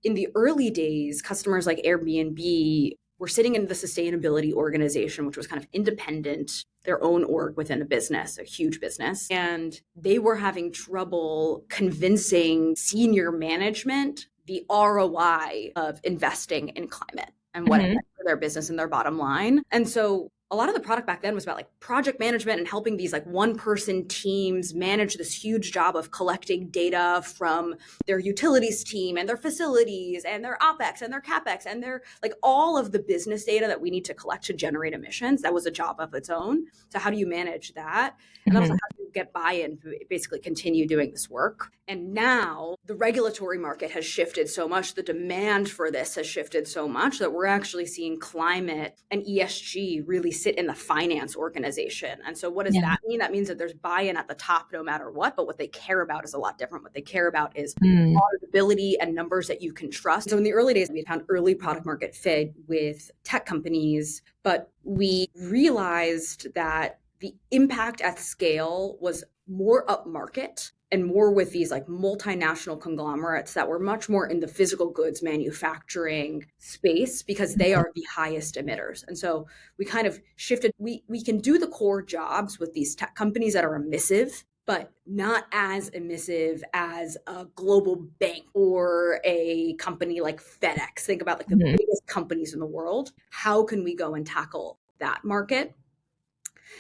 in the early days, customers like Airbnb were sitting in the sustainability organization, which was kind of independent, their own org within a business, a huge business. And they were having trouble convincing senior management the ROI of investing in climate and what it meant for their business and their bottom line. And so a lot of the product back then was about like project management and helping these like one person teams manage this huge job of collecting data from their utilities team and their facilities and their OpEx and their CapEx and their like all of the business data that we need to collect to generate emissions. That was a job of its own. So how do you manage that? And also how do you get buy-in to basically continue doing this work? And now the regulatory market has shifted so much, the demand for this has shifted so much that we're actually seeing climate and ESG really sit in the finance organization. And so what does that mean? That means that there's buy-in at the top no matter what, but what they care about is a lot different. What they care about is auditability and numbers that you can trust. So in the early days, we found early product market fit with tech companies, but we realized that the impact at scale was more upmarket and more with these like multinational conglomerates that were much more in the physical goods manufacturing space because they are the highest emitters. And so we kind of shifted, we can do the core jobs with these tech companies that are emissive, but not as emissive as a global bank or a company like FedEx. Think about like the biggest companies in the world. How can we go and tackle that market?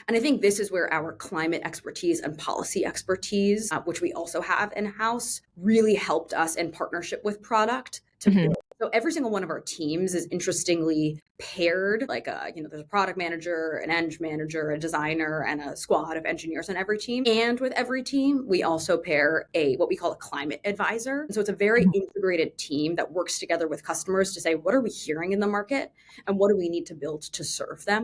And I think this is where our climate expertise and policy expertise, which we also have in-house, really helped us in partnership with product to build. So every single one of our teams is interestingly paired, like there's a product manager, an eng manager, a designer, and a squad of engineers on every team. And with every team, we also pair what we call a climate advisor. And so it's a very integrated team that works together with customers to say, what are we hearing in the market and what do we need to build to serve them?